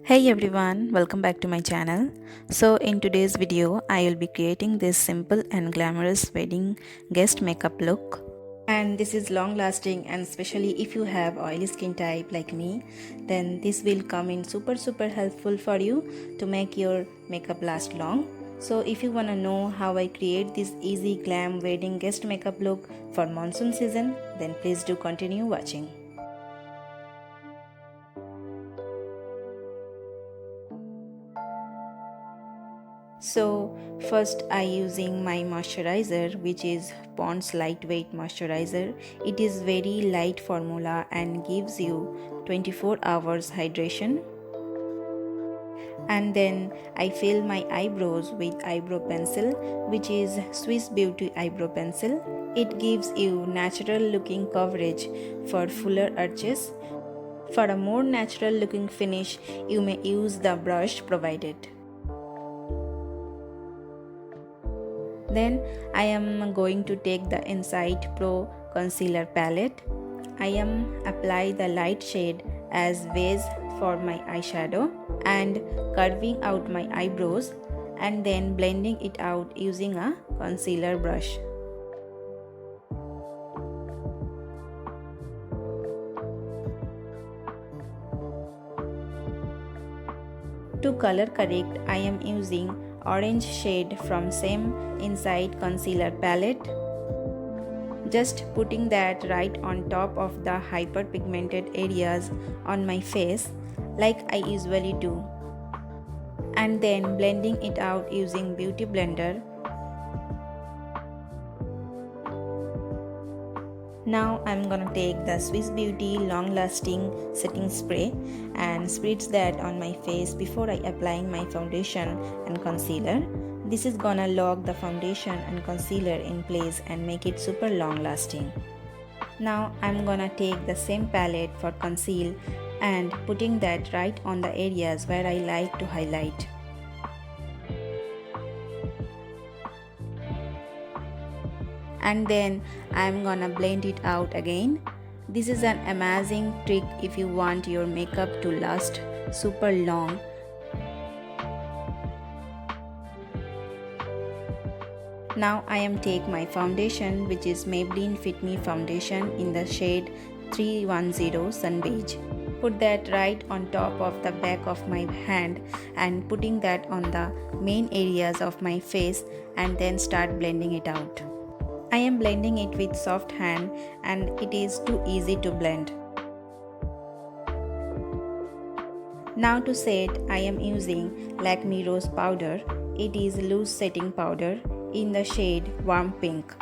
Hey everyone, welcome back to my channel. So in today's video, I will be creating this simple and glamorous wedding guest makeup look. And this is long lasting, and especially if you have oily skin type like me, then this will come in super helpful for you to make your makeup last long. So if you wanna know how I create this easy glam wedding guest makeup look for monsoon season, then please do continue watching. So first I using my moisturizer, which is Pond's lightweight moisturizer. It is very light formula and gives you 24 hours hydration. And then I fill my eyebrows with eyebrow pencil, which is Swiss Beauty eyebrow pencil. It gives you natural looking coverage for fuller arches. For a more natural looking finish, you may use the brush provided. Then I am going to take the Insight Pro Concealer Palette. I am apply the light shade as base for my eyeshadow and curving out my eyebrows and then blending it out using a concealer brush. To color correct, I am using orange shade from same Insight Concealer Palette. Just putting that right on top of the hyperpigmented areas on my face like I usually do. And then blending it out using Beauty Blender. Now I'm gonna take the Swiss Beauty long lasting setting spray and spritz that on my face before I applying my foundation and concealer. This is gonna lock the foundation and concealer in place and make it super long lasting. Now I'm gonna take the same palette for conceal and putting that right on the areas where I like to highlight. And then I'm gonna blend it out again. This is an amazing trick if you want your makeup to last super long. Now I am take my foundation, which is Maybelline Fit Me foundation in the shade 310 Sun Beige. Put that right on top of the back of my hand and putting that on the main areas of my face and then start blending it out. I am blending it with soft hand and it is too easy to blend. Now to set, I am using Lakme Rose Powder. It is loose setting powder in the shade Warm Pink.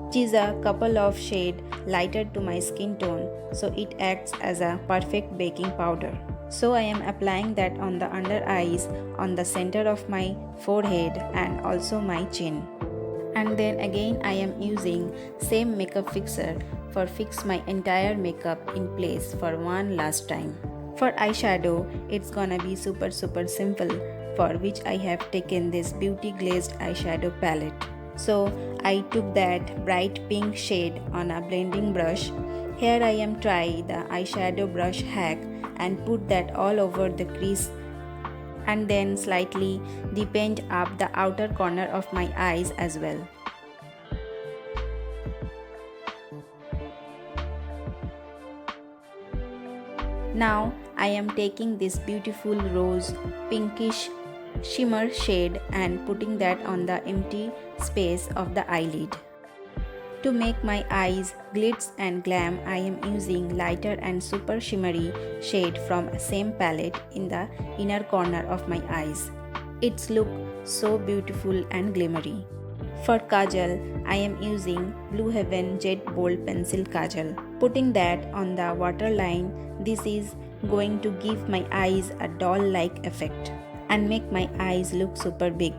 It is a couple of shades lighter to my skin tone, so it acts as a perfect baking powder. So I am applying that on the under eyes, on the center of my forehead and also my chin. And then again I am using same makeup fixer for fix my entire makeup in place for one last time. For eyeshadow, it's gonna be super simple, for which I have taken this Beauty Glazed eyeshadow palette. So I took that bright pink shade on a blending brush. Here I am try the eyeshadow brush hack and put that all over the crease and then slightly deepened up the outer corner of my eyes as well. Now I am taking this beautiful rose pinkish shimmer shade and putting that on the empty space of the eyelid. To make my eyes glitz and glam, I am using lighter and super shimmery shade from same palette in the inner corner of my eyes. It's look so beautiful and glimmery. For kajal, I am using Blue Heaven Jet Bold Pencil Kajal. Putting that on the waterline, this is going to give my eyes a doll-like effect and make my eyes look super big.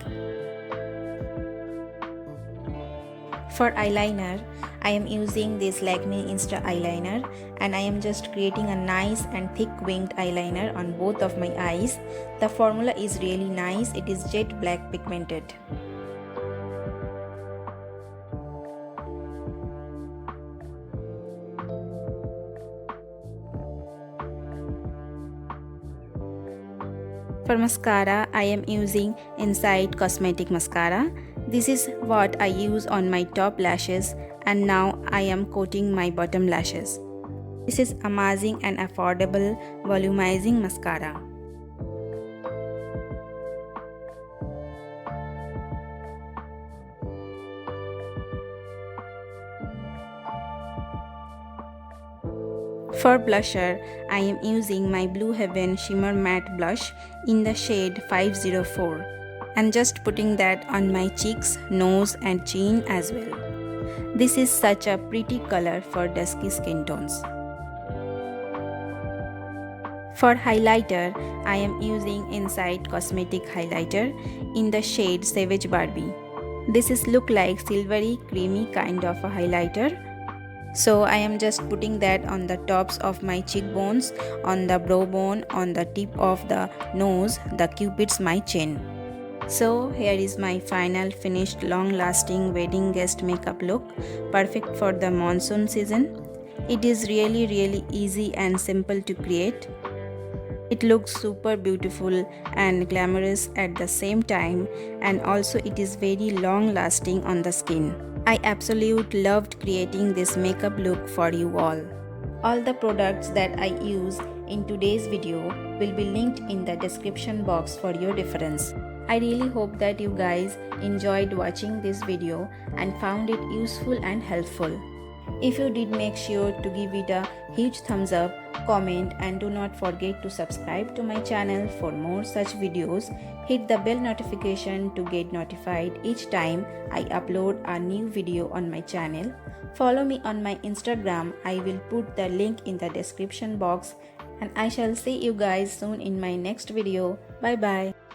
For eyeliner, I am using this Lakme Insta eyeliner and I am just creating a nice and thick winged eyeliner on both of my eyes. The formula is really nice, it is jet black pigmented. For mascara, I am using Inside Cosmetic Mascara. This is what I use on my top lashes, and now I am coating my bottom lashes. This is amazing and affordable volumizing mascara. For blusher, I am using my Blue Heaven Shimmer Matte Blush in the shade 504 and just putting that on my cheeks, nose and chin as well. This is such a pretty color for dusky skin tones. For highlighter, I am using Inside Cosmetic Highlighter in the shade Savage Barbie. This is look like silvery creamy kind of a highlighter. So I am just putting that on the tops of my cheekbones, on the brow bone, on the tip of the nose, the cupid's my chin. So here is my final finished long-lasting wedding guest makeup look, perfect for the monsoon season. It is really easy and simple to create. It looks super beautiful and glamorous at the same time, and also it is very long lasting on the skin. I absolutely loved creating this makeup look for you all. All the products that I use in today's video will be linked in the description box for your reference. I really hope that you guys enjoyed watching this video and found it useful and helpful. If you did, make sure to give it a huge thumbs up, comment, and do not forget to subscribe to my channel for more such videos. Hit the bell notification to get notified each time I upload a new video on my channel. Follow me on my Instagram. I will put the link in the description box, and I shall see you guys soon in my next video. Bye bye.